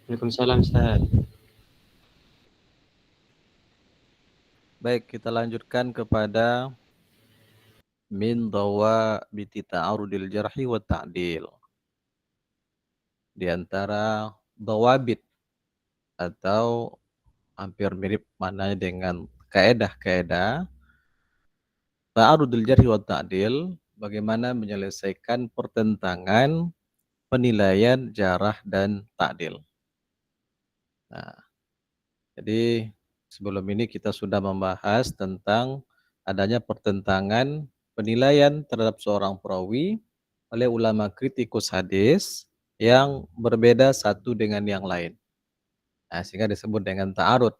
Waalaikumsalam Ustaz. Baik, kita lanjutkan kepada min dawabiti ta'arudil jarhi wa ta'dil. Di antara dawabit atau hampir mirip maknanya dengan kaedah-kaedah ta'arudil jarhi wa ta'dil, bagaimana menyelesaikan pertentangan penilaian jarah dan ta'dil. Nah, jadi sebelum ini kita sudah membahas tentang adanya pertentangan penilaian terhadap seorang perawi oleh ulama kritikus hadis yang berbeda satu dengan yang lain. Nah, sehingga disebut dengan ta'arud.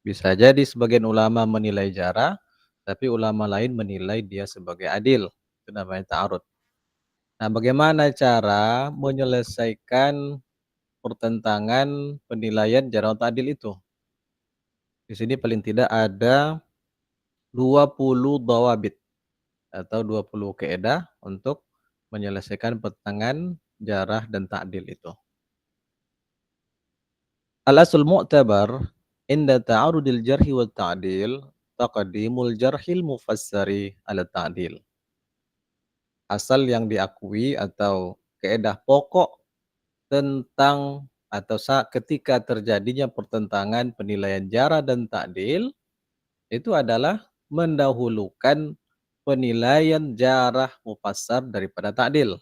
Bisa jadi sebagian ulama menilai jarah, tapi ulama lain menilai dia sebagai adil. Itu namanya ta'arud. Nah, bagaimana cara menyelesaikan pertentangan penilaian jarah atau adil itu? Di sini paling tidak ada 20 dawabit atau 20 keedah untuk menyelesaikan pertentangan jarah dan ta'dil itu. Al-asul mu'tabar inda ta'arudil jarhi wa ta'dil taqdimul jarhil mufassari ala ta'dil. Asal yang diakui atau keedah pokok tentang atau ketika terjadinya pertentangan penilaian jarah dan ta'dil itu adalah mendahulukan penilaian jarah mufassar daripada ta'dil.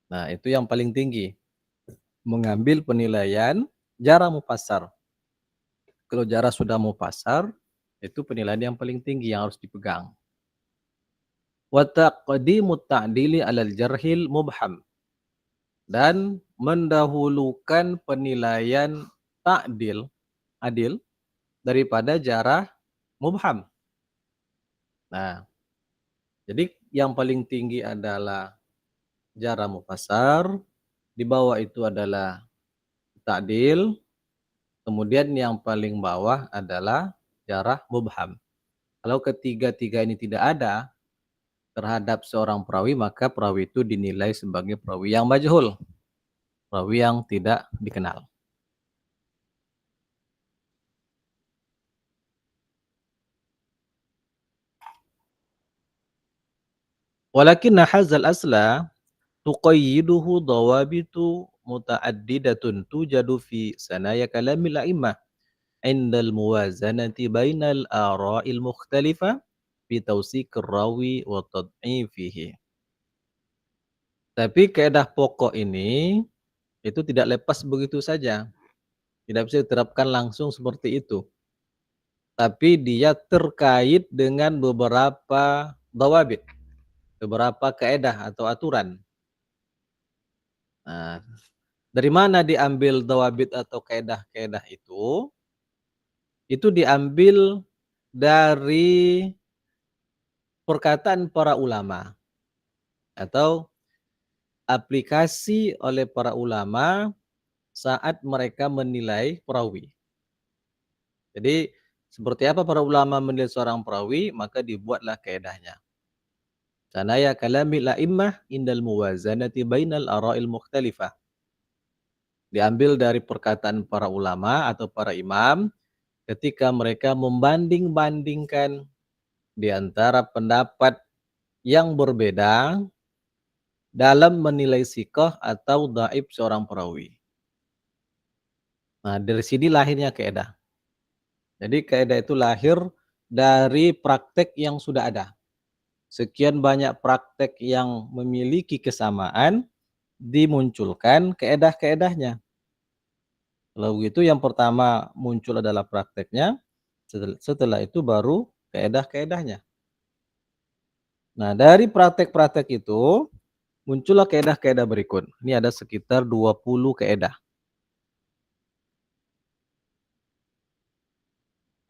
Nah, itu yang paling tinggi. Mengambil penilaian jarah mufassar. Kalau jarah sudah mufassar, itu penilaian yang paling tinggi yang harus dipegang. Wa taqdimut ta'dili 'alal jarhil mubham. Dan mendahulukan penilaian ta'dil, adil, daripada jarah mubham. Nah, jadi yang paling tinggi adalah jarah mufassar, di bawah itu adalah ta'dil, kemudian yang paling bawah adalah jarah mubham. Kalau ketiga-tiga ini tidak ada terhadap seorang perawi, maka perawi itu dinilai sebagai perawi yang majhul, perawi yang tidak dikenal. Walakinna hadzal asla tuqayyiduhu dawabitu muta'addidatun tujadu fi sanaya kalamil a'immah indal muwazanati bainal ara'il mukhtalifa fi tawsiqir rawi wa tad'ifihi. Tapi kaidah pokok ini itu tidak lepas begitu saja. Tidak bisa diterapkan langsung seperti itu. Tapi dia terkait dengan beberapa dawabit, beberapa kaidah atau aturan. Nah, dari mana diambil dawabit atau kaidah-kaidah itu? Itu diambil dari perkataan para ulama atau aplikasi oleh para ulama saat mereka menilai perawi. Jadi seperti apa para ulama menilai seorang perawi, maka dibuatlah kaidahnya. Sanaya kalamil a'immah indal muwazanati bainal ara'il mukhtalifah. Diambil dari perkataan para ulama atau para imam ketika mereka membanding-bandingkan di antara pendapat yang berbeda dalam menilai sikoh atau dhaif seorang perawi. Nah, dari sini lahirnya kaidah. Jadi kaidah itu lahir dari praktek yang sudah ada. Sekian banyak praktek yang memiliki kesamaan dimunculkan kaidah-kaidahnya. Kalau begitu yang pertama muncul adalah prakteknya, setelah itu baru kaidah-kaidahnya. Nah, dari praktek-praktek itu muncullah kaidah-kaidah berikut. Ini ada sekitar 20 kaidah.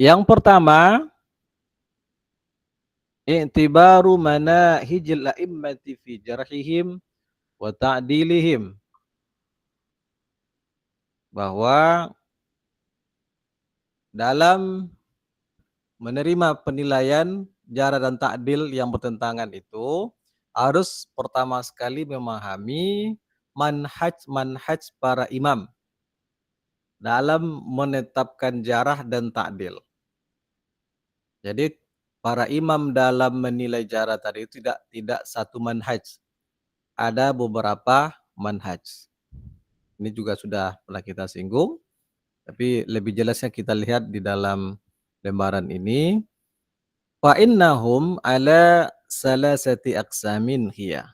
Yang pertama, i'tibaru manahijil a'immati fi jarhihim wa ta'dilihim. Bahwa dalam menerima penilaian jarah dan ta'dil yang bertentangan itu harus pertama sekali memahami manhaj para imam dalam menetapkan jarah dan ta'dil. Jadi para imam dalam menilai jarah tadi itu tidak satu manhaj. Ada beberapa manhaj. Ini juga sudah pernah kita singgung, tapi lebih jelasnya kita lihat di dalam lembaran ini. Fa innahum ala salasati aqsamin hiya.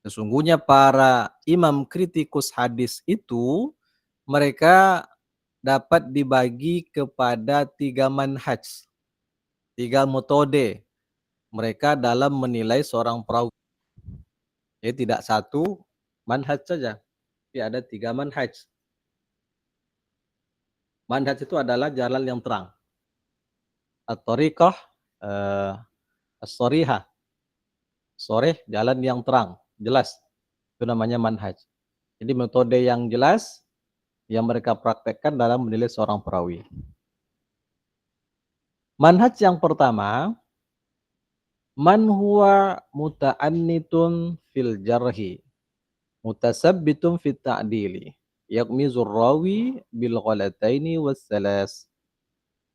Sesungguhnya para imam kritikus hadis itu mereka dapat dibagi kepada 3 manhaj, 3 metode mereka dalam menilai seorang perawi. Jadi tidak satu manhaj saja, tapi ada 3 manhaj. Manhaj itu adalah jalan yang terang. At-thariqah, as-sharihah. Sharih, jalan yang terang, jelas. Itu namanya manhaj. Jadi metode yang jelas yang mereka praktekkan dalam menilai seorang perawi. Manhaj yang pertama, man huwa muta'annitun fil jarhi, mutasabbitun fit ta'dili, yaqmizur rawi bil ghalataini was salas,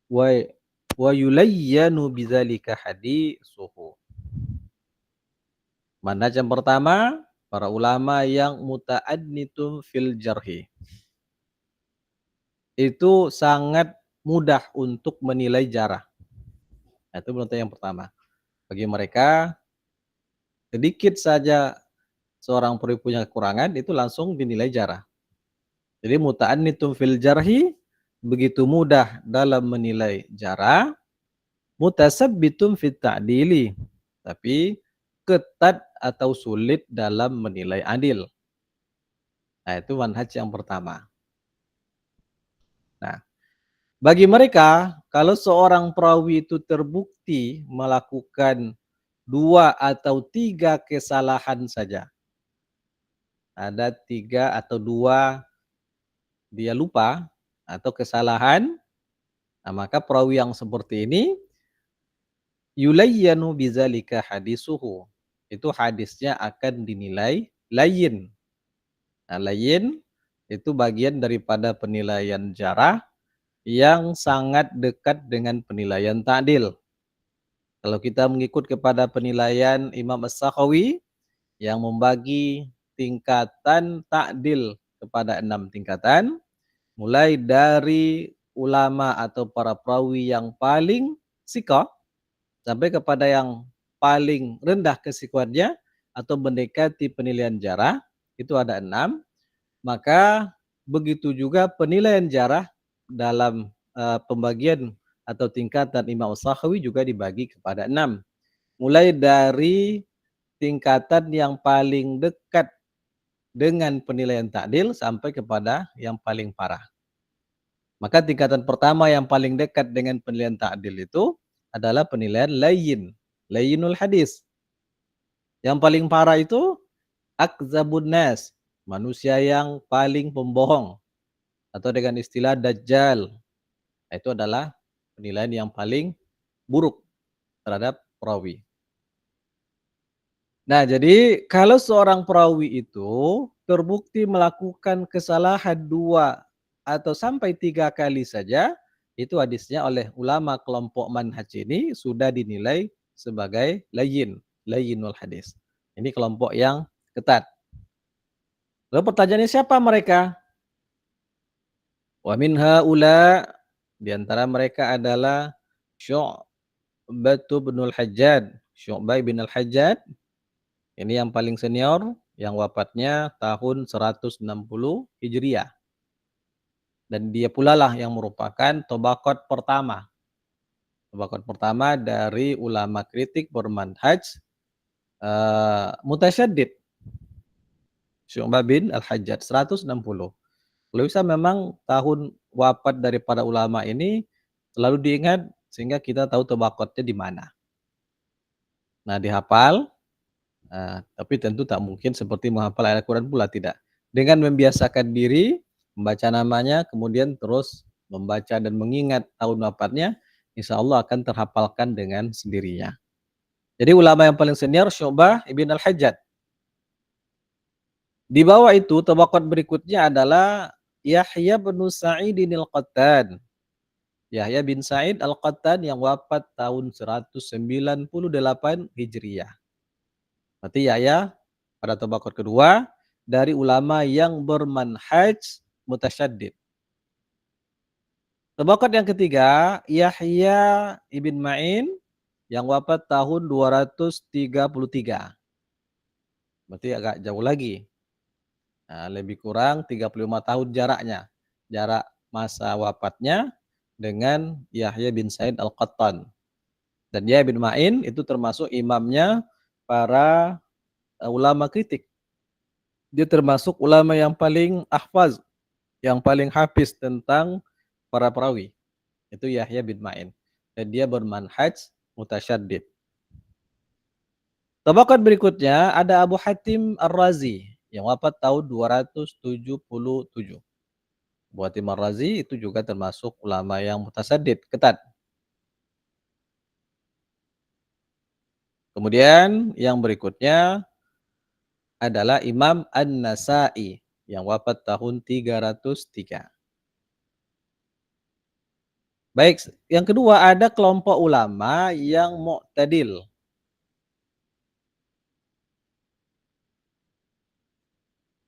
wa yulayyanu bidzalika haditsuhu. Manhaj yang pertama, para ulama yang muta'annitun fil jarhi. Itu sangat mudah untuk menilai jarah. Nah, itu metode yang pertama. Bagi mereka, sedikit saja seorang perawi punya kekurangan, itu langsung dinilai jarah. Jadi muta'annitun fil jarhi, begitu mudah dalam menilai jarah, mutasabbitun fit ta'dili, tapi ketat atau sulit dalam menilai adil. Nah, itu manhaj yang pertama. Nah, bagi mereka, kalau seorang perawi itu terbukti melakukan 2 atau 3 kesalahan saja, ada 3 atau 2 dia lupa atau kesalahan, nah maka perawi yang seperti ini yulayyanu bidzalika hadisuhu. Itu hadisnya akan dinilai layyin. Nah, layyin itu bagian daripada penilaian jarah yang sangat dekat dengan penilaian ta'dil. Kalau kita mengikut kepada penilaian Imam As-Sakhawi yang membagi tingkatan ta'dil kepada 6 tingkatan, mulai dari ulama atau para perawi yang paling siqah sampai kepada yang paling rendah kesikuannya atau mendekati penilaian jarah, itu ada 6. Maka begitu juga penilaian jarah dalam pembagian atau tingkatan Imam As-Sakhawi juga dibagi kepada 6. Mulai dari tingkatan yang paling dekat dengan penilaian ta'dil sampai kepada yang paling parah. Maka tingkatan pertama yang paling dekat dengan penilaian ta'dil itu adalah penilaian layyinul hadis. Yang paling parah itu akzabun nas, manusia yang paling pembohong, atau dengan istilah dajjal. Itu adalah penilaian yang paling buruk terhadap perawi. Nah, jadi kalau seorang perawi itu terbukti melakukan kesalahan 2 atau sampai 3 kali saja, itu hadisnya oleh ulama kelompok manhaj ini sudah dinilai sebagai layyinul hadis. Ini kelompok yang ketat. Lalu pertanyaannya, siapa mereka? Wa min haula, di antara mereka adalah Syu'bah bin al-Hajjaj. Syu'bah bin al-Hajjaj ini yang paling senior, yang wafatnya tahun 160 Hijriah. Dan dia pula lah yang merupakan tabaqat pertama. Tabaqat pertama dari ulama kritik bermanhaj mutasyaddid. Syu'bah bin al-Hajjaj 160. Kalau bisa memang tahun wafat daripada ulama ini selalu diingat sehingga kita tahu tabaqatnya di mana. Nah, dihafal, tapi tentu tak mungkin seperti menghafal ayat Al-Quran pula, tidak. Dengan membiasakan diri, membaca namanya, kemudian terus membaca dan mengingat tahun wafatnya, insya Allah akan terhafalkan dengan sendirinya. Jadi ulama yang paling senior Syu'bah ibn al-Hajjaj. Di bawah itu tabaqat berikutnya adalah Yahya bin Sa'idin Al-Qattan. Yahya bin Sa'id Al-Qattan yang wafat tahun 198 Hijriah. Berarti Yahya pada tabaqat kedua dari ulama yang bermanhaj mutasyaddid. Tabaqat yang ketiga, Yahya ibn Ma'in yang wafat tahun 233. Berarti agak jauh lagi. Nah, lebih kurang 35 tahun jaraknya. Jarak masa wafatnya dengan Yahya bin Sa'id Al-Qattan. Dan Yahya bin Ma'in itu termasuk imamnya para ulama kritik. Dia termasuk ulama yang paling ahfaz, yang paling hafiz tentang para perawi. Itu Yahya bin Ma'in. Dan dia bermanhaj mutasyaddid. Tabaqat berikutnya ada Abu Hatim Ar-Razi yang wafat tahun 277. Abu Hatim Ar-Razi itu juga termasuk ulama yang mutasaddid, ketat. Kemudian yang berikutnya adalah Imam An-Nasa'i yang wafat tahun 303. Baik, yang kedua ada kelompok ulama yang mu'tadil.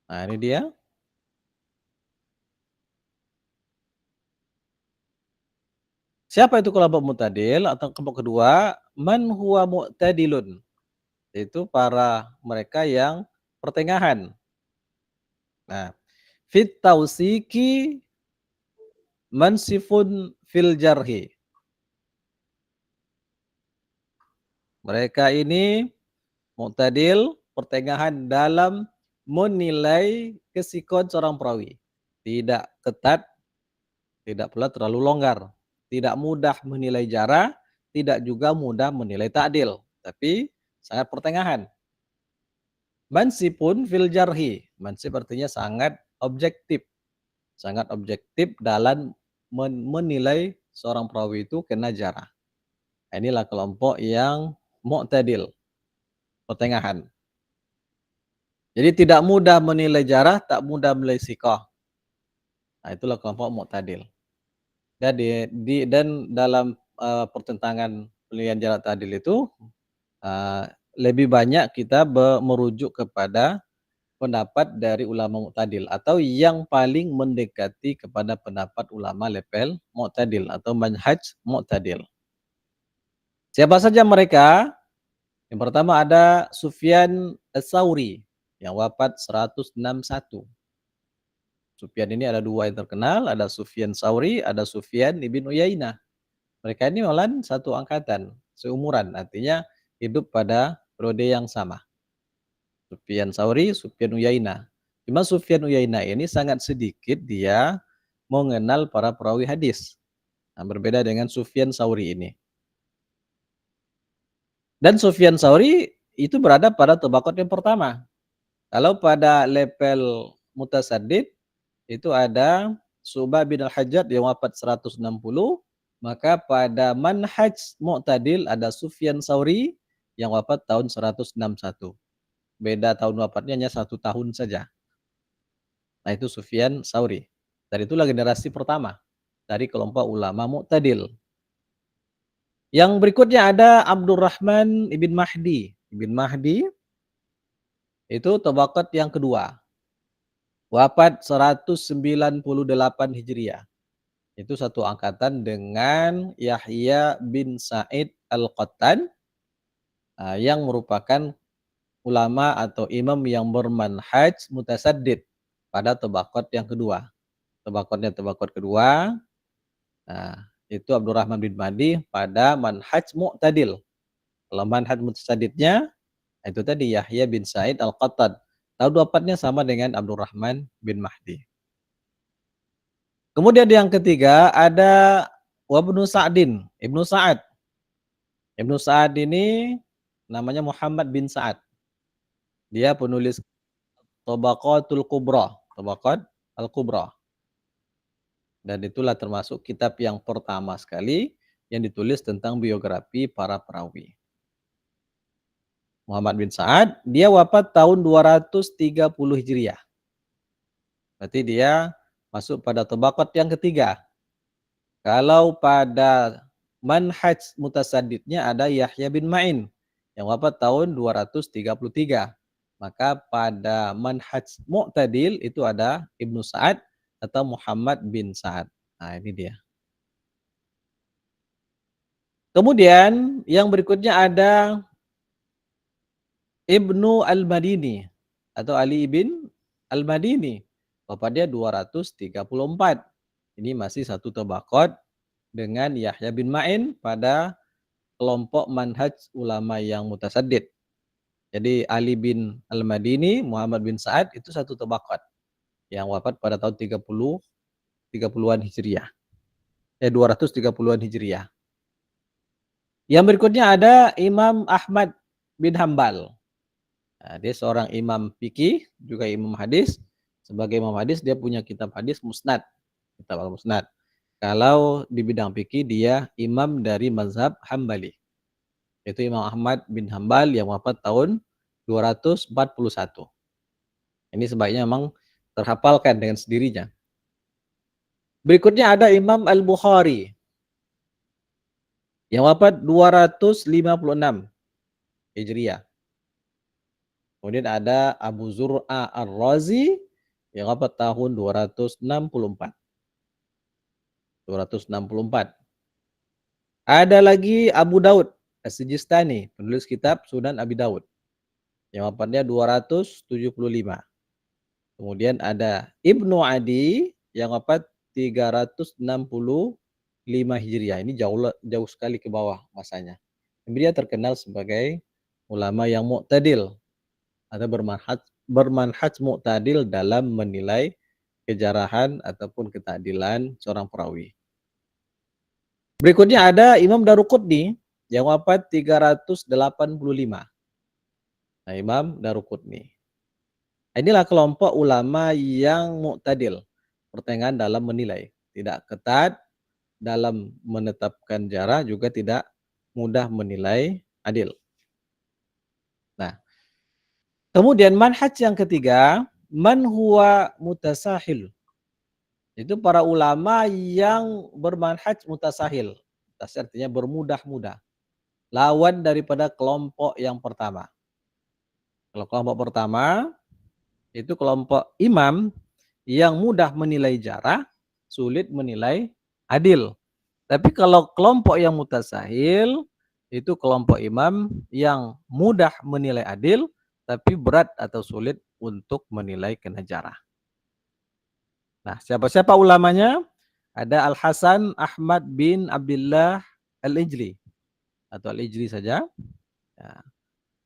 Nah, ini dia. Siapa itu kelompok mu'tadil atau kelompok kedua? Man huwa mu'tadilun. Itu para mereka yang pertengahan. Nah, fit tausiki mansifun fil jarhi. Mereka ini mu'tadil, pertengahan dalam menilai kesikon seorang perawi. Tidak ketat, tidak pula terlalu longgar. Tidak mudah menilai jarah, tidak juga mudah menilai ta'dil. Tapi sangat pertengahan. Mansipun fil jarhi. Mansip artinya sangat objektif. Sangat objektif dalam menilai seorang perawi itu kena jarah. Inilah kelompok yang mu'tadil, pertengahan. Jadi tidak mudah menilai jarah, tak mudah menilai sikoh. Nah, itulah kelompok mu'tadil. Dan dalam pertentangan penilaian jarah ta'dil itu lebih banyak kita merujuk kepada pendapat dari ulama mu'tadil atau yang paling mendekati kepada pendapat ulama level mu'tadil atau manhaj mu'tadil. Siapa saja mereka? Yang pertama ada Sufyan Ats-Tsauri yang wafat 161. Sufyan ini ada dua yang terkenal, ada Sufyan Tsauri, ada Sufyan ibn Uyainah. Mereka ini malah satu angkatan, seumuran, artinya hidup pada periode yang sama. Sufyan Tsauri, Sufyan Uyainah. Cuma Sufyan Uyainah ini sangat sedikit dia mengenal para perawi hadis. Nah, berbeda dengan Sufyan Tsauri ini. Dan Sufyan Tsauri itu berada pada tabaqat yang pertama. Kalau pada level mutasaddid itu ada Syu'bah bin Al-Hajjaj yang wafat 160, maka pada manhaj mu'tadil ada Sufyan Tsauri yang wafat tahun 161. Beda tahun wafatnya hanya 1 tahun saja. Nah, itu Sufyan Tsauri. Dan itulah generasi pertama dari kelompok ulama mu'tadil. Yang berikutnya ada Abdurrahman ibn Mahdi. Ibn Mahdi itu tabaqat yang kedua. Wafat 198 Hijriah. Itu satu angkatan dengan Yahya bin Sa'id Al-Qattan yang merupakan ulama atau imam yang bermanhaj mutasaddid pada tabaqat yang kedua. Tabaqat kedua, nah, itu Abdurrahman bin Mahdi pada manhaj mu'tadil. Kalau manhaj mutasaddidnya itu tadi Yahya bin Sa'id Al-Qattan. Tahun wafatnya sama dengan Abdurrahman bin Mahdi. Kemudian yang ketiga ada Wabnu Sa'din, Ibnu Sa'ad. Ibnu Sa'ad ini namanya Muhammad bin Sa'ad. Dia penulis Tabaqatul Kubra, Tabaqat Al-Kubra. Dan itulah termasuk kitab yang pertama sekali yang ditulis tentang biografi para perawi. Muhammad bin Sa'ad, dia wafat tahun 230 Hijriah. Berarti dia masuk pada tabaqat yang ketiga. Kalau pada manhaj mutasaddidnya ada Yahya bin Ma'in yang wafat tahun 233. Maka pada manhaj mu'tadil itu ada Ibnu Sa'ad atau Muhammad bin Sa'ad. Nah, ini dia. Kemudian yang berikutnya ada Ibnu Al-Madini atau Ali ibn Al-Madini. Wafatnya 234. Ini masih satu tabaqat dengan Yahya bin Ma'in pada kelompok manhaj ulama yang mutasaddid. Jadi Ali bin Al-Madini, Muhammad bin Sa'ad itu satu tabaqat yang wafat pada tahun 30-an Hijriah. 230-an Hijriah. Yang berikutnya ada Imam Ahmad bin Hambal. Nah, dia seorang imam fikih, juga imam hadis. Sebagai imam hadis dia punya kitab hadis Musnad, kitab Al-Musnad. Kalau di bidang fikih dia imam dari mazhab Hambali. Itu Imam Ahmad bin Hambal yang wafat tahun 241. Ini sebaiknya memang terhafalkan dengan sendirinya. Berikutnya ada Imam Al-Bukhari yang wafat 256 Hijriah. Kemudian ada Abu Zur'a Ar-Razi yang wafat tahun 264. Ada lagi Abu Daud As-Sijistani, penulis kitab Sunan Abi Daud, yang wafatnya 275. Kemudian ada Ibnu Adi yang wafat 365 Hijriah. Ini jauh sekali ke bawah masanya. Dia terkenal sebagai ulama yang mu'tadil atau bermanhaj mu'tadil dalam menilai kejarahan ataupun keadilan seorang perawi. Berikutnya ada Imam Daruqutni yang wafat 385. Nah, Imam Daruqutni. Inilah kelompok ulama yang mu'tadil, pertengahan dalam menilai, tidak ketat dalam menetapkan jarah, juga tidak mudah menilai adil. Nah, kemudian manhaj yang ketiga, man huwa mutasahil. Itu para ulama yang bermanhaj mutasahil. Mutasahil artinya bermudah-mudah. Lawan daripada kelompok yang pertama. Kalau kelompok pertama itu kelompok imam yang mudah menilai jarah, sulit menilai adil. Tapi kalau kelompok yang mutasahil itu kelompok imam yang mudah menilai adil tapi berat atau sulit untuk menilai kena jarah. Nah, siapa-siapa ulamanya? Ada Al-Hasan Ahmad bin Abdullah Al-Ijli atau Al-Ijli saja. Ya,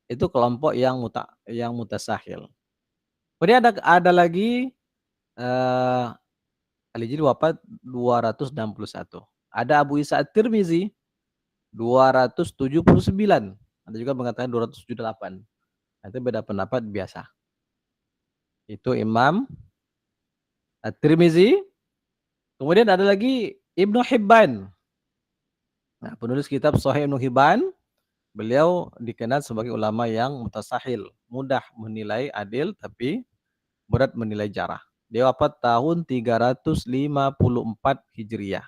itu kelompok yang mutasahil. Kemudian ada lagi Al-Ijli wafat 261. Ada Abu Isa At-Tirmizi 279. Ada juga mengatakan 278. Itu beda pendapat biasa. Itu Imam At-Tirmizi. Kemudian ada lagi Ibnu Hibban. Nah, penulis kitab Sahih Ibnu Hibban, beliau dikenal sebagai ulama yang mutasahil, mudah menilai adil tapi berat menilai jarah. Dia wafat tahun 354 Hijriah.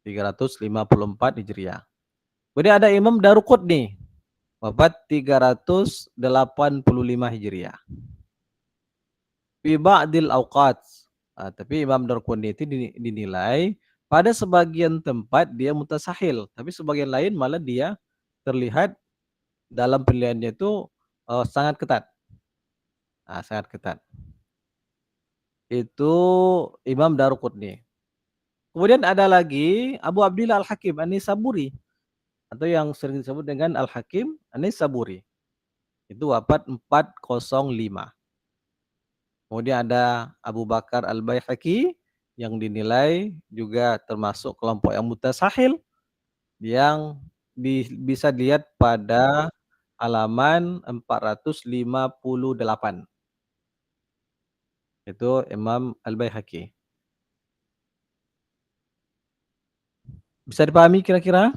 354 Hijriah. Kemudian ada Imam Daruqutni, wafat 385 Hijriah. Fi ba'dil awqat. Tapi Imam Daruqutni itu dinilai pada sebagian tempat dia mutasahil, tapi sebagian lain malah dia terlihat dalam penilaiannya itu sangat ketat. Sangat ketat. Itu Imam Daruqutni. Kemudian ada lagi Abu Abdillah Al-Hakim An-Nisaburi atau yang sering disebut dengan Al-Hakim An-Nisaburi. Itu wafat 405. Kemudian ada Abu Bakar Al-Baihaqi yang dinilai juga termasuk kelompok yang mutasahil yang bisa dilihat pada halaman 458. Itu Imam Al-Baihaqi. Bisa dipahami kira-kira?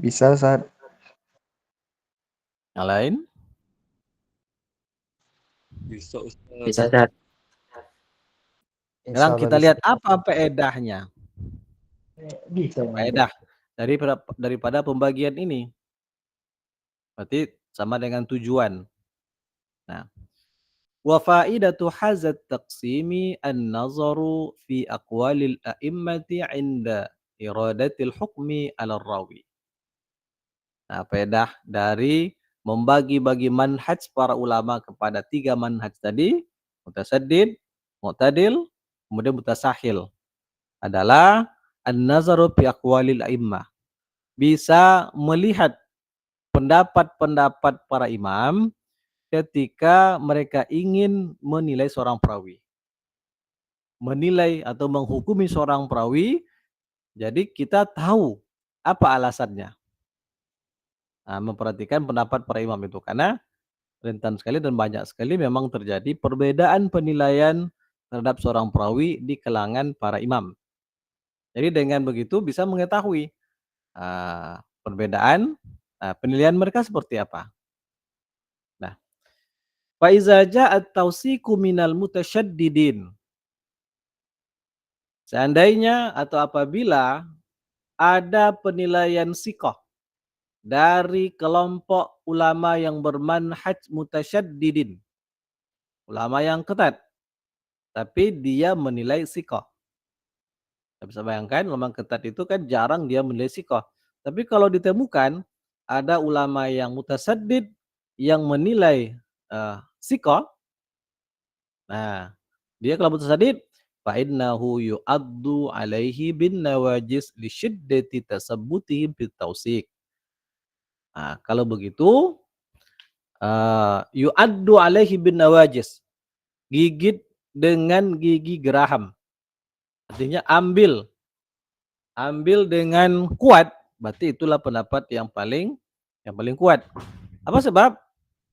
Bisa, Ustaz. Yang lain? Bisa Ustaz. Bisa, Ustaz. Sekarang Insyaallah kita bisa. lihat apa faedahnya. Bisa. Faedah daripada pembagian ini. Berarti sama dengan tujuan. Nah, wa faidatu hadzal taqsimi an-nazaru fi aqwalil a'immati 'inda iradatil hukmi 'ala rawi. Nah, faedah dari membagi-bagi manhaj para ulama kepada 3 manhaj tadi, mutasaddid, mu'tadil, kemudian mutasahil, adalah an-nazaru fi aqwalil a'immah. Bisa melihat pendapat-pendapat para imam ketika mereka ingin menilai seorang perawi. Menilai atau menghukumi seorang perawi, jadi kita tahu apa alasannya. Nah, memperhatikan pendapat para imam itu, karena rentan sekali dan banyak sekali memang terjadi perbedaan penilaian terhadap seorang perawi di kalangan para imam. Jadi dengan begitu bisa mengetahui perbedaan penilaian mereka seperti apa. Nah, fa iza ja'at tawsiqu minal mutasyaddidin. Seandainya atau apabila ada penilaian siqah dari kelompok ulama yang bermanhaj mutasyaddidin, ulama yang ketat, tapi dia menilai siqah. Kita bisa bayangkan ulama ketat itu kan jarang dia menilai siqah. Tapi kalau ditemukan ada ulama yang mutasaddid yang menilai siqah, nah dia kalau mutasaddid fa innahu yu'addu alaihi bin nawajis li syiddati tasabbutihim fit tawsiq. Nah, kalau begitu yu'addu alaihi bin nawajis, gigit dengan gigi geraham. Artinya ambil dengan kuat, berarti itulah pendapat yang paling kuat. Apa sebab?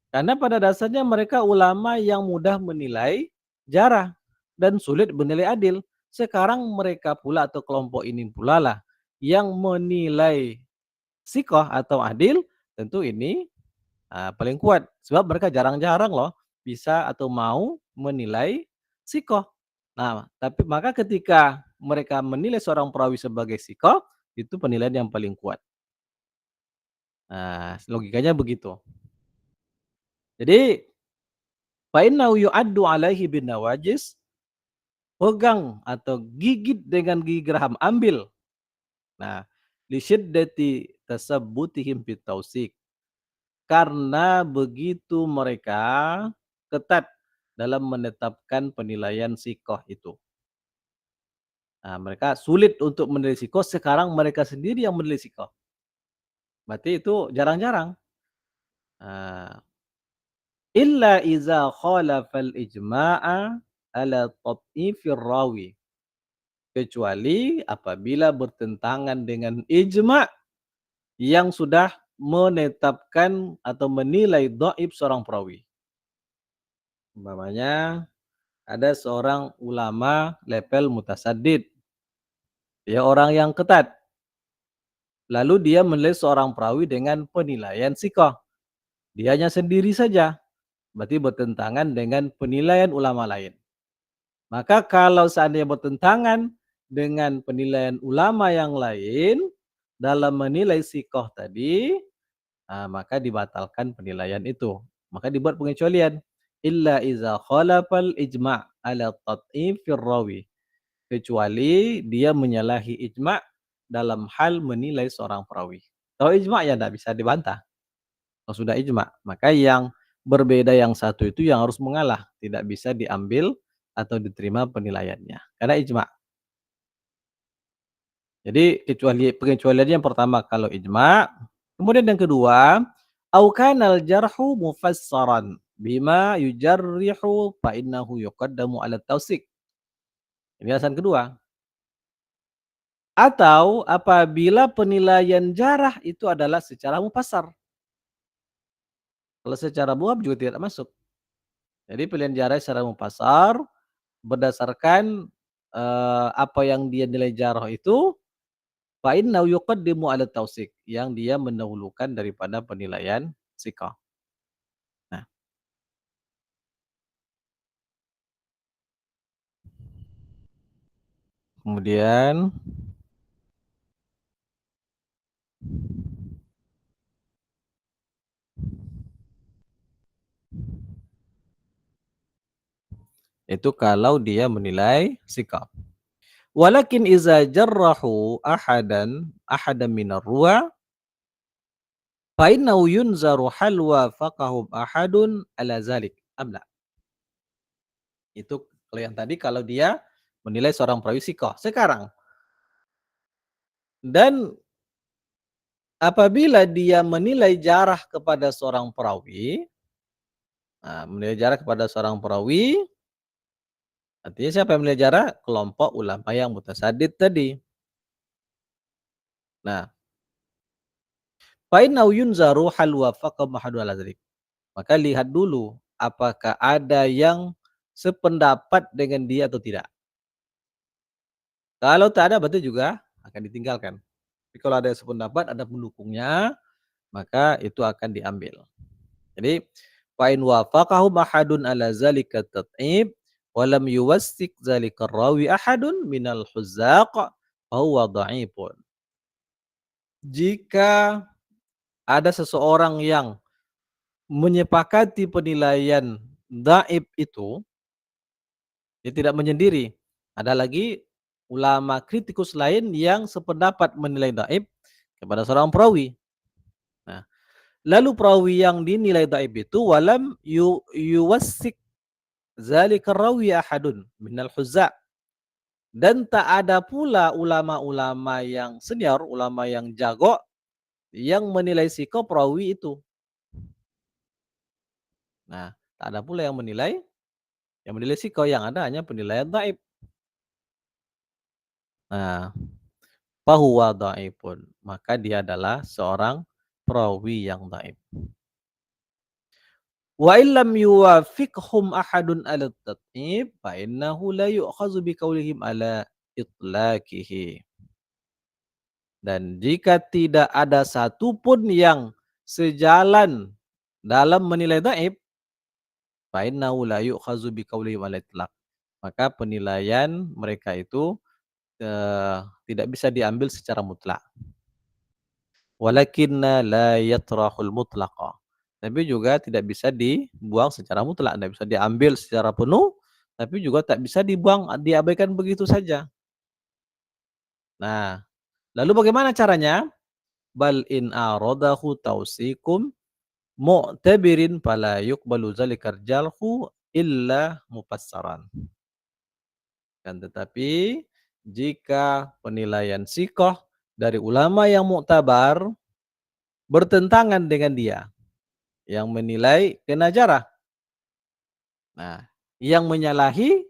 Karena pada dasarnya mereka ulama yang mudah menilai jarah dan sulit menilai adil. Sekarang mereka pula atau kelompok ini pula lah yang menilai siqah atau adil, tentu ini paling kuat. Sebab mereka jarang-jarang loh bisa atau mau menilai siqah. Nah, tapi maka ketika mereka menilai seorang perawi sebagai siqah, itu penilaian yang paling kuat. Nah, logikanya begitu. Jadi fa innahu yu'addu alaihi bin nawajis, pegang atau gigit dengan gigi geraham, ambil. Nah, li syiddati tasabbutihim fit tawsiq. Karena begitu mereka ketat dalam menetapkan penilaian siqah itu. Nah, mereka sulit untuk menilai siqah, sekarang mereka sendiri yang menilai siqah. Berarti itu jarang-jarang. Illa iza khalafal ijma'a ala tad'ifir rawi. Kecuali apabila bertentangan dengan ijma' yang sudah menetapkan atau menilai dhaif seorang perawi. Umpamanya ada seorang ulama level mutasaddid. Dia orang yang ketat. Lalu dia menilai seorang perawi dengan penilaian siqah. Dianya sendiri saja. Berarti bertentangan dengan penilaian ulama lain. Maka kalau seandainya bertentangan dengan penilaian ulama yang lain dalam menilai siqah tadi, maka dibatalkan penilaian itu. Maka dibuat pengecualian. Illa iza khalafal ijma' ala tad'ifir rawi. Kecuali dia menyalahi ijma' dalam hal menilai seorang perawi. Kalau ijma' ya tidak bisa dibantah. Kalau sudah ijma', maka yang berbeda yang satu itu yang harus mengalah, tidak bisa diambil atau diterima penilaiannya karena ijma'. Jadi pengecualiannya yang pertama kalau ijma', kemudian yang kedua, au kanal jarhu mufassaran bima yujarrihu fa innahu yuqaddamu ala tawsiq. Ini alasan kedua. Atau apabila penilaian jarah itu adalah secara mufassar. Kalau secara muab juga tidak masuk. Jadi pilihan jarah secara mufassar berdasarkan apa yang dia nilai jarah itu, fa innahu yuqaddimu 'ala tawsik, yang dia mendahulukan daripada penilaian thiqah. Nah, kemudian itu kalau dia menilai thiqah. Walakin iza jarrahu ahadan minar ruwa fa innahu yunzaru hal wafaqahum ahadun ala zalik am la. Itu kalau yang tadi kalau dia menilai seorang perawi thiqah. Sekarang dan apabila dia menilai jarah kepada seorang perawi, menilai jarah kepada seorang perawi, artinya siapa yang menilai jarah? Kelompok ulama yang mutasaddid tadi. Nah, fa innahu yunzaru hal wafaqa mahadu ala dzalik. Maka lihat dulu apakah ada yang sependapat dengan dia atau tidak. Kalau tak ada berarti juga akan ditinggalkan. Tapi kalau ada yang sependapat, ada pendukungnya, maka itu akan diambil. Jadi fa in wafaqahu ahadun ala zalika tat'ib wa lam yuwassiq zalika rawi ahadun minal huzzaq fa huwa dha'ifun. Jika ada seseorang yang menyepakati penilaian dhaif itu, dia tidak menyendiri. Ada lagi ulama kritikus lain yang sependapat menilai dhaif kepada seorang perawi. Nah, lalu perawi yang dinilai dhaif itu walam yuwassiq zalika rawi ahadun minal huzza, dan tak ada pula ulama-ulama yang senior, ulama yang jago yang menilai siko perawi itu. Nah, tak ada pula yang menilai siko, yang ada hanya penilaian dhaif. Nah, fahuwa dhaifun, maka dia adalah seorang perawi yang dhaif. Wa illam yuwafiqhum ahadun ala tat'ib fa innahu la yu'khazu biqaulihim ala itlaqihi. Dan jika tidak ada satupun yang sejalan dalam menilai dhaif, fa innahu la yu'khazu biqaulihim ala itlaq. Maka penilaian mereka itu tidak bisa diambil secara mutlak. Walakinna la yatrahul mutlaqa. Tapi juga tidak bisa dibuang secara mutlak, tidak bisa diambil secara penuh, tapi juga tak bisa dibuang, diabaikan begitu saja. Nah, lalu bagaimana caranya? Bal in aradahu tausikum mu'tabirin fala yuqbalu zalikal jalhu illa mufassaran. Kan tetapi jika penilaian sikoh dari ulama yang muktabar bertentangan dengan dia yang menilai kena jarah, nah, yang menyalahi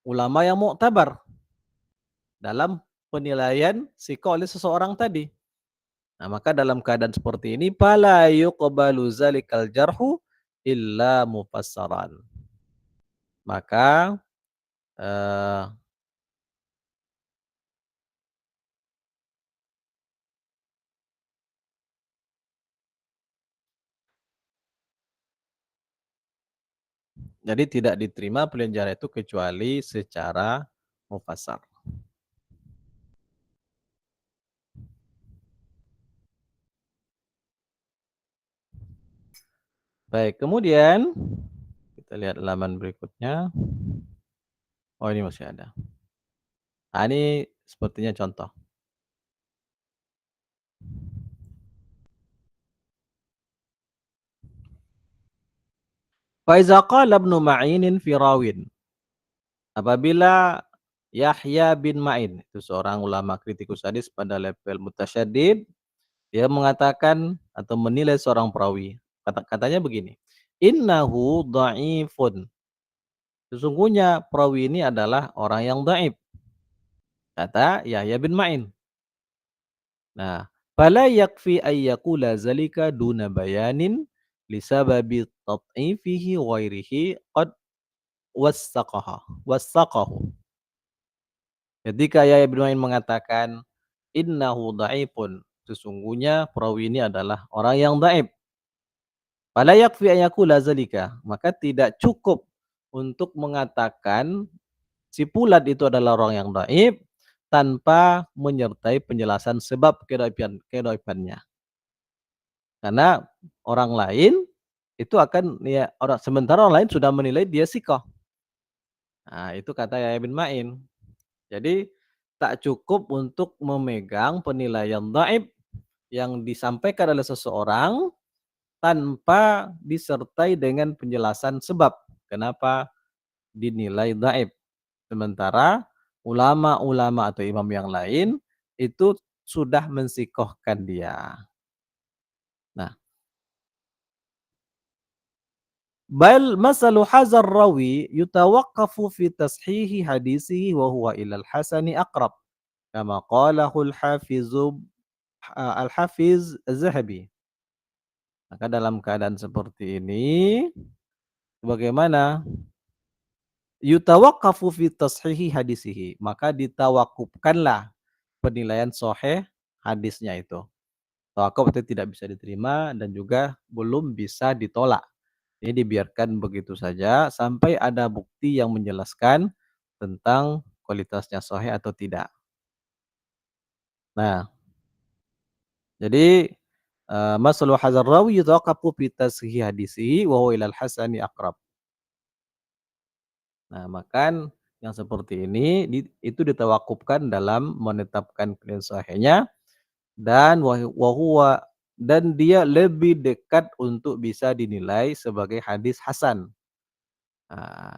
ulama yang muktabar dalam penilaian sikoh oleh seseorang tadi. Nah, maka dalam keadaan seperti ini fala yuqbalu zalikal jarhu illa mufassaran. Maka jadi tidak diterima penilaian jarah itu kecuali secara mufassar. Baik, kemudian kita lihat halaman berikutnya. Oh, ini masih ada. Nah, ini sepertinya contoh. Fa iza qala Ibnu Ma'in fi rawin. Apabila Yahya bin Ma'in, itu seorang ulama kritikus hadis pada level mutasyaddid, dia mengatakan atau menilai seorang perawi. Katanya begini, innahu dha'ifun. Sesungguhnya perawi ini adalah orang yang dhaif. Kata Yahya bin Ma'in. Nah, fala yakfi ay yaqula zalika duna bayanin lisababi tad'ifihi ghairihi qad wassaqahu. Ketika Yahya bin Ma'in mengatakan innahu dhaifun. Sesungguhnya perawi ini adalah orang yang dhaif. Fala yakfi an yaqula zalika. Maka tidak cukup untuk mengatakan si Fulan itu adalah orang yang dhaif tanpa menyertai penjelasan sebab kedhaifannya. Karena orang lain itu akan ya sementara orang lain sudah menilai dia sikoh. Nah, itu kata Yahya bin Ma'in. Jadi tak cukup untuk memegang penilaian dhaif yang disampaikan oleh seseorang tanpa disertai dengan penjelasan sebab kenapa dinilai dhaif. Sementara ulama-ulama atau imam yang lain itu sudah mensikohkan dia. Nah, bal masalu hazar rawi yutawaqqafu fi tashihi hadisihi wa huwa ila al-hasani aqrab kama qalahu al-hafiz az-Zahabi. Maka dalam keadaan seperti ini bagaimana? Yutawaqqafu fi tashihi hadisihi, maka ditawakufkanlah penilaian sahih hadisnya itu. Tawakuf itu tidak bisa diterima dan juga belum bisa ditolak. Ini dibiarkan begitu saja sampai ada bukti yang menjelaskan tentang kualitasnya sahih atau tidak. Nah, jadi masalu hadzal rawi yutawaqqafu fi tashihi hadisihi wa huwa ila al-hasani aqrab. Nah, maka yang seperti ini itu ditawakufkan dalam menetapkan penilaian sahihnya dan dan dia lebih dekat untuk bisa dinilai sebagai hadis hasan.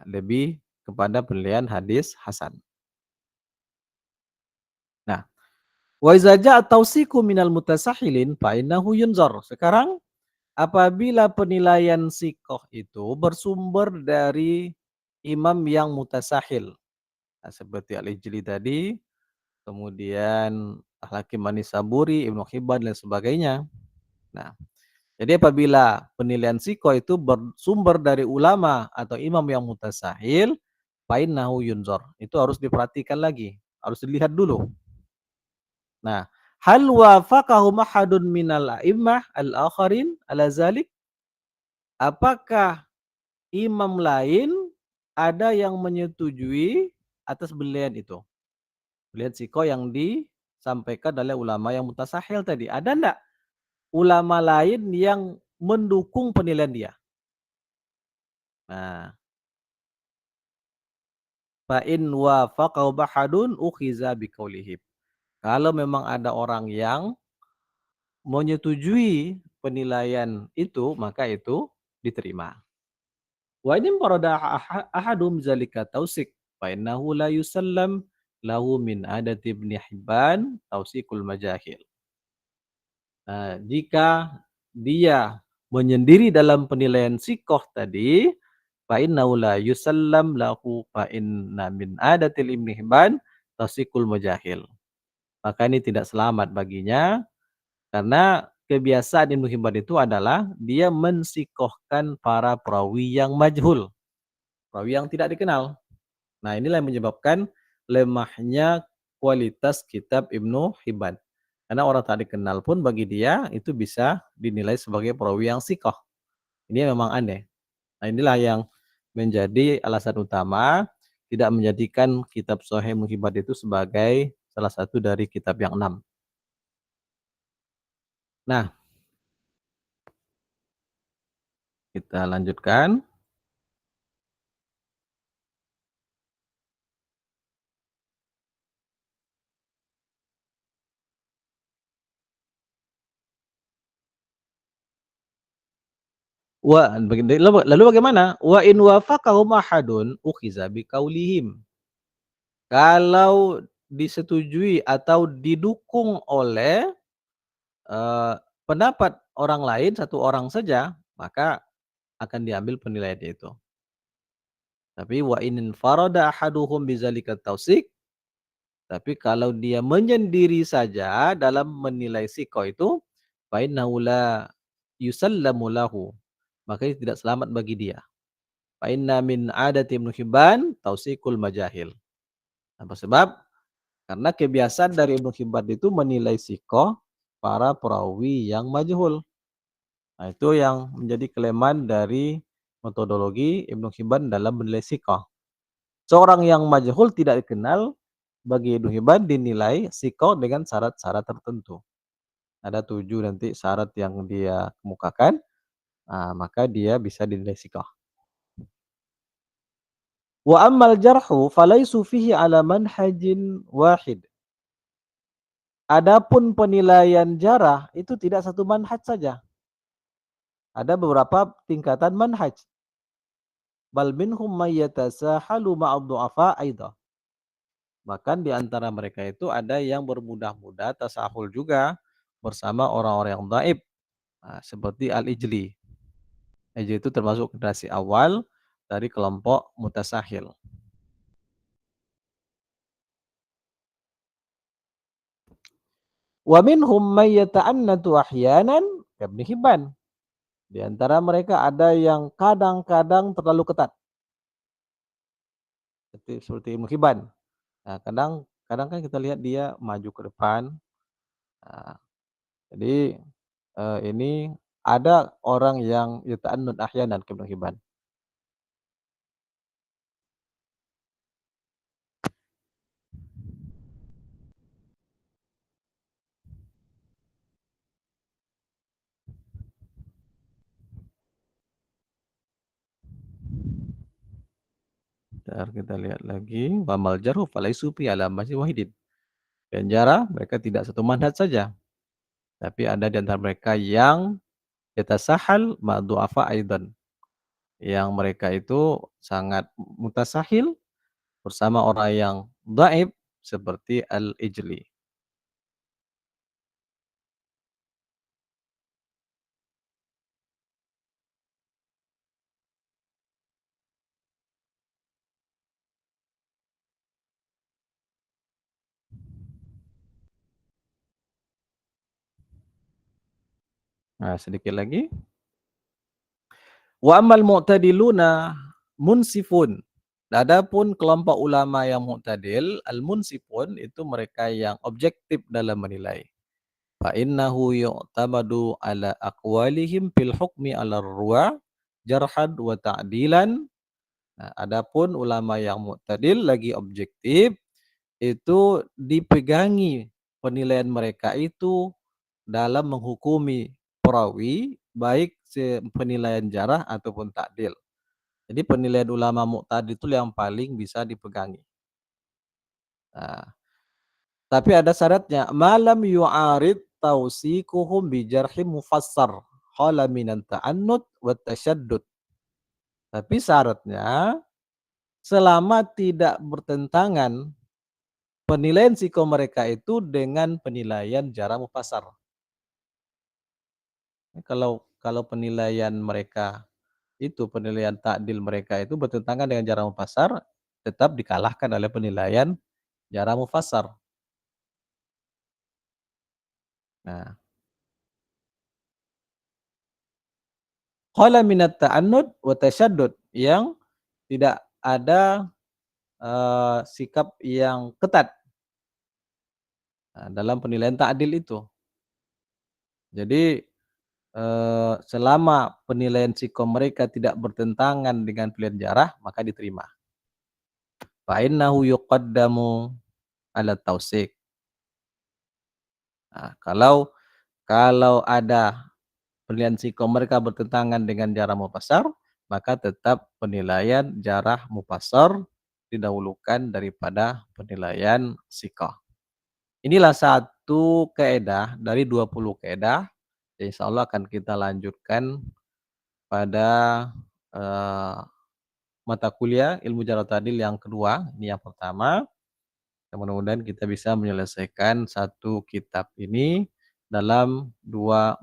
Lebih kepada penilaian hadis hasan. Nah, wa iza ja'a tawsiqu minal mutasahhilin fa innahu yunzar. Sekarang apabila penilaian sikoh itu bersumber dari imam yang mutasahil, seperti Al-Ijli tadi, kemudian Al-Hakim An-Nisaburi, Ibnu Hibban dan sebagainya. Nah, jadi apabila penilaian sikoh itu bersumber dari ulama atau imam yang mutasahil, fainnahu yunzar. Itu harus diperhatikan lagi, harus dilihat dulu. Nah, hal wafaqahu mahadun minal a'immah al-akharin ala zalik? Apakah imam lain ada yang menyetujui atas penilaian itu? Penilaian sikoh yang disampaikan oleh ulama yang mutasahil tadi. Ada enggak ulama lain yang mendukung penilaian dia? Nah, fa in wafaqahu bahadun ukhiza biqaulihim. Kalau memang ada orang yang menyetujui penilaian itu, maka itu diterima. Wa in farada ahadum zalika tausik fa innahu la yusallam lahu min adati Ibnu Hibban tausikul majahil. Nah, jika dia menyendiri dalam penilaian sikoh tadi, fa innahu la yusallam lahu fa inna min adatil Ibnu Hibban tausikul majahil. Maka ini tidak selamat baginya karena kebiasaan Ibnu Hibban itu adalah dia mensikohkan para perawi yang majhul, perawi yang tidak dikenal. Nah, inilah yang menyebabkan lemahnya kualitas kitab Ibnu Hibban. Karena orang tak dikenal pun bagi dia itu bisa dinilai sebagai perawi yang sikoh. Ini memang aneh. Nah, inilah yang menjadi alasan utama tidak menjadikan kitab Sahih Ibnu Hibban itu sebagai salah satu dari kitab yang 6. Nah, kita lanjutkan. Lalu bagaimana? Wa in wafaqahum ahadun ukhiza biqaulihim. Kalau disetujui atau didukung oleh pendapat orang lain, satu orang saja, maka akan diambil penilaian itu. Tapi wa in farada ahaduhum bizalika tausik, tapi kalau dia menyendiri saja dalam menilai sikoh itu, fa innahu la yusallamu lahu, maka ini tidak selamat bagi dia. Fa inna min adati Ibnu Hibban tausikul majahil. Apa sebab? Karena kebiasaan dari Ibnu Hibban itu menilai sikoh para perawi yang majhul. Nah, itu yang menjadi kelemahan dari metodologi Ibnu Hibban dalam menilai sikoh. Seorang yang majhul tidak dikenal, bagi Ibnu Hibban dinilai sikoh dengan syarat-syarat tertentu. Ada 7 nanti syarat yang dia kemukakan, maka dia bisa dinilai sikoh. Wa ammal jarhu falaisu fihi ala manhajin wahid. Adapun penilaian jarah itu tidak satu manhaj saja. Ada beberapa tingkatan manhaj. Bal minhum may yatasahalu ma'ad du'afa aidan. Bahkan di antara mereka itu ada yang bermudah-mudah tasahul juga bersama orang-orang yang dhaif. Seperti Al-Ijli. Ijli itu termasuk generasi awal dari kelompok mutasahil. Wa minhum may yata'annatu ahyanan Ibnu Hibban. Di antara mereka ada yang kadang-kadang terlalu ketat. Seperti Ibnu Hibban. Nah, kadang kan kita lihat dia maju ke depan. Nah, jadi ini ada orang yang yata'annut ahyanan ke Ibnu Hibban. Bentar, kita lihat lagi. Wa mal jarhu falaisu fi ala masjid wahidin. Dan jarah mereka tidak satu manhaj saja. Tapi ada di antara mereka yang yatasahal ma du'afa aidan. Yang mereka itu sangat mutasahil bersama orang yang dhaif seperti Al-Ijli. Nah, sedikit lagi. Wa amal mu'tadiluna munsifun. Adapun kelompok ulama yang mu'tadil, al-munsifun itu mereka yang objektif dalam menilai. Fa innahu yu'tamadu ala aqwalihim fil hukmi ala ruwa jarhad wa ta'dilan. Nah, adapun ulama yang mu'tadil lagi objektif itu dipegangi penilaian mereka itu dalam menghukumi perawi baik penilaian jarah ataupun ta'dil. Jadi penilaian ulama mu'tadil itu yang paling bisa dipegangi. Nah, tapi ada syaratnya, malam yu'arid tausikuhum bi jarhi mufassar khala minan ta'annud wa tasyaddud. Tapi syaratnya selama tidak bertentangan penilaian psiko mereka itu dengan penilaian jarah mufassar. Kalau penilaian mereka itu penilaian ta'dil mereka itu bertentangan dengan jarah mufassar, tetap dikalahkan oleh penilaian jarah mufassar. Nah, qala minat ta'annud wa tasyaddud, yang tidak ada sikap yang ketat dalam penilaian ta'dil itu. Jadi selama penilaian psiko mereka tidak bertentangan dengan penilaian jarah, maka diterima. Fa innahu yuqaddamu ala tausik. Nah, kalau ada penilaian psiko mereka bertentangan dengan jarah mufassar, maka tetap penilaian jarah mufassar didahulukan daripada penilaian psiko. Inilah satu kaidah dari 20 kaidah yang insyaallah akan kita lanjutkan pada mata kuliah ilmu jarh ta'dil yang kedua. Ini yang pertama. Mudah-mudahan kita bisa menyelesaikan satu kitab ini dalam 2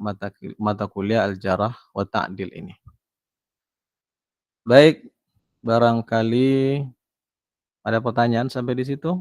mata kuliah al-jarh wa ta'dil ini. Baik, barangkali ada pertanyaan sampai di situ?